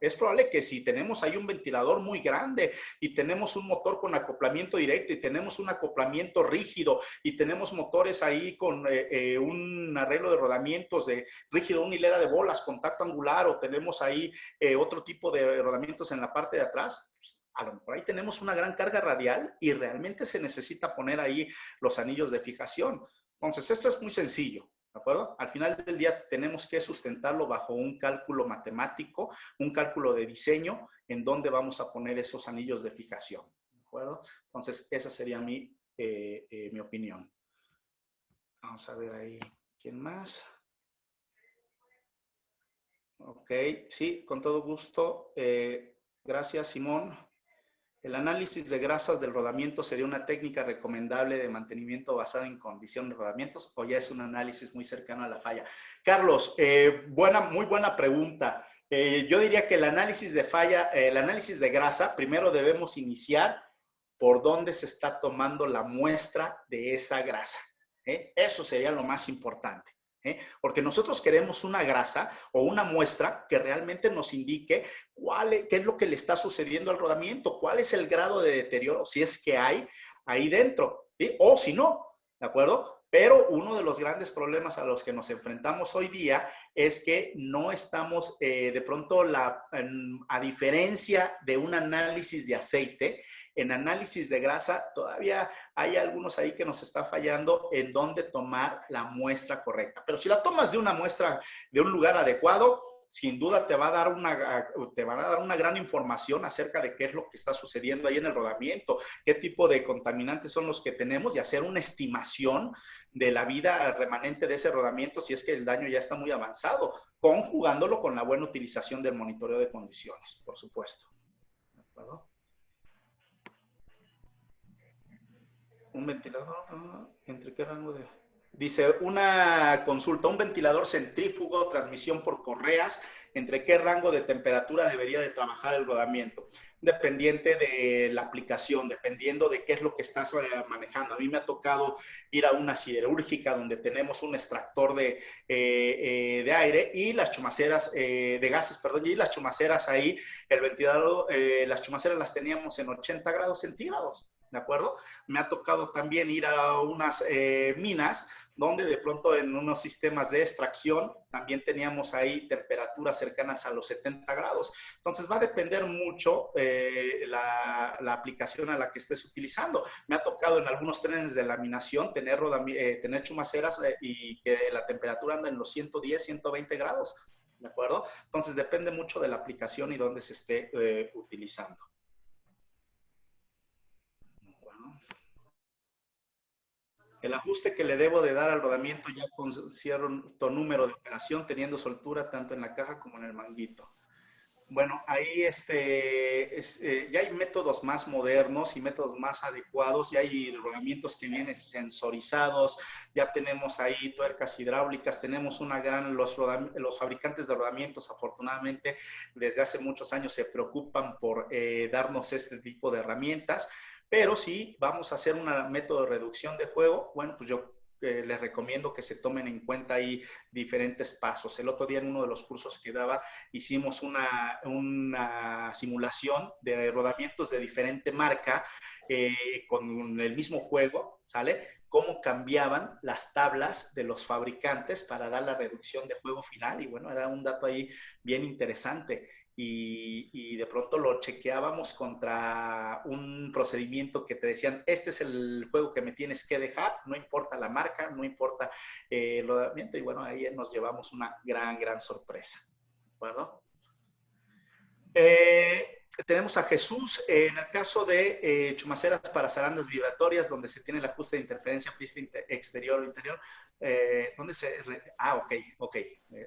Es probable que si tenemos ahí un ventilador muy grande y tenemos un motor con acoplamiento directo y tenemos un acoplamiento rígido y tenemos motores ahí con un arreglo de rodamientos de rígido, una hilera de bolas, contacto angular o tenemos ahí otro tipo de rodamientos en la parte de atrás, pues, a lo mejor ahí tenemos una gran carga radial y realmente se necesita poner ahí los anillos de fijación. Entonces, esto es muy sencillo. ¿De acuerdo? Al final del día tenemos que sustentarlo bajo un cálculo matemático, un cálculo de diseño, en donde vamos a poner esos anillos de fijación. ¿De acuerdo? Entonces, esa sería mi opinión. Vamos a ver ahí, ¿quién más? Ok, sí, con todo gusto. Gracias, Simón. El análisis de grasas del rodamiento sería una técnica recomendable de mantenimiento basada en condición de rodamientos o ya es un análisis muy cercano a la falla. Carlos, muy buena pregunta. Yo diría que el análisis de falla, el análisis de grasa, primero debemos iniciar por dónde se está tomando la muestra de esa grasa. Eso sería lo más importante. Porque nosotros queremos una grasa o una muestra que realmente nos indique qué es lo que le está sucediendo al rodamiento, cuál es el grado de deterioro, si es que hay ahí dentro, ¿sí? O si no, ¿de acuerdo? Pero uno de los grandes problemas a los que nos enfrentamos hoy día es que no estamos, de pronto, a diferencia de un análisis de aceite, en análisis de grasa todavía hay algunos ahí que nos está fallando en dónde tomar la muestra correcta. Pero si la tomas de una muestra de un lugar adecuado, sin duda te va a dar una gran información acerca de qué es lo que está sucediendo ahí en el rodamiento, qué tipo de contaminantes son los que tenemos y hacer una estimación de la vida remanente de ese rodamiento si es que el daño ya está muy avanzado, conjugándolo con la buena utilización del monitoreo de condiciones, por supuesto. ¿De acuerdo? Un ventilador, ¿entre qué rango de...? Dice, una consulta, un ventilador centrífugo, transmisión por correas, ¿entre qué rango de temperatura debería de trabajar el rodamiento? Dependiente de la aplicación, dependiendo de qué es lo que estás manejando. A mí me ha tocado ir a una siderúrgica donde tenemos un extractor de aire y las chumaceras, de gases, perdón, y las chumaceras ahí, el ventilador, las chumaceras las teníamos en 80 grados centígrados. ¿De acuerdo? Me ha tocado también ir a unas minas donde de pronto en unos sistemas de extracción también teníamos ahí temperaturas cercanas a los 70 grados. Entonces va a depender mucho la aplicación a la que estés utilizando. Me ha tocado en algunos trenes de laminación tener chumaceras y que la temperatura anda en los 110, 120 grados. ¿De acuerdo? Entonces depende mucho de la aplicación y dónde se esté utilizando. El ajuste que le debo de dar al rodamiento ya con cierto número de operación, teniendo soltura tanto en la caja como en el manguito. Bueno, ahí ya hay métodos más modernos y métodos más adecuados, ya hay rodamientos que vienen sensorizados, ya tenemos ahí tuercas hidráulicas, tenemos los fabricantes de rodamientos afortunadamente desde hace muchos años se preocupan por darnos este tipo de herramientas. Pero si vamos a hacer un método de reducción de juego, bueno, pues yo les recomiendo que se tomen en cuenta ahí diferentes pasos. El otro día en uno de los cursos que daba hicimos una simulación de rodamientos de diferente marca con el mismo juego, ¿sale? Cómo cambiaban las tablas de los fabricantes para dar la reducción de juego final y bueno, era un dato ahí bien interesante. Y de pronto lo chequeábamos contra un procedimiento que te decían, este es el juego que me tienes que dejar, no importa la marca, no importa el rodamiento, y bueno, ahí nos llevamos una gran sorpresa. ¿De acuerdo? Tenemos a Jesús en el caso de chumaceras para zarandas vibratorias, donde se tiene el ajuste de interferencia pista exterior o interior.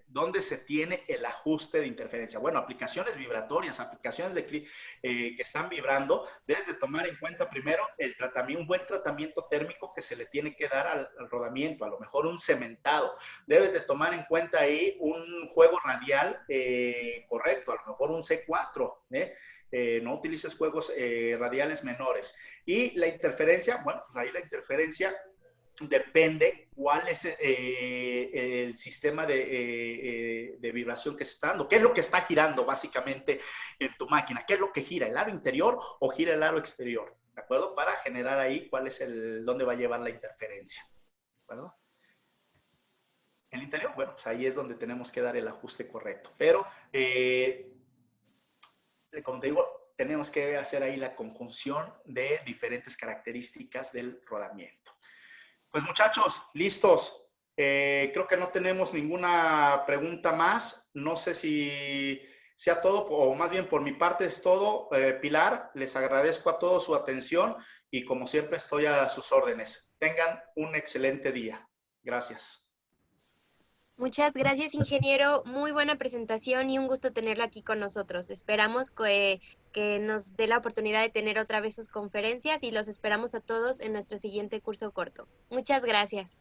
¿Dónde se tiene el ajuste de interferencia? Bueno, aplicaciones vibratorias, aplicaciones que están vibrando, debes de tomar en cuenta primero un buen tratamiento térmico que se le tiene que dar al rodamiento, a lo mejor un cementado. Debes de tomar en cuenta ahí un juego radial correcto, a lo mejor un C4, no utilices juegos radiales menores. Y la interferencia, bueno, ahí la interferencia depende cuál es el sistema de vibración que se está dando. ¿Qué es lo que está girando básicamente en tu máquina? ¿Qué es lo que gira? ¿El aro interior o gira el aro exterior? ¿De acuerdo? Para generar ahí cuál es dónde va a llevar la interferencia. ¿De acuerdo? El interior, bueno, pues ahí es donde tenemos que dar el ajuste correcto. Pero como te digo, tenemos que hacer ahí la conjunción de diferentes características del rodamiento. Pues muchachos, listos. Creo que no tenemos ninguna pregunta más. No sé si sea todo, o más bien por mi parte es todo. Pilar, les agradezco a todos su atención y como siempre estoy a sus órdenes. Tengan un excelente día. Gracias. Muchas gracias, ingeniero. Muy buena presentación y un gusto tenerlo aquí con nosotros. Esperamos que nos dé la oportunidad de tener otra vez sus conferencias y los esperamos a todos en nuestro siguiente curso corto. Muchas gracias.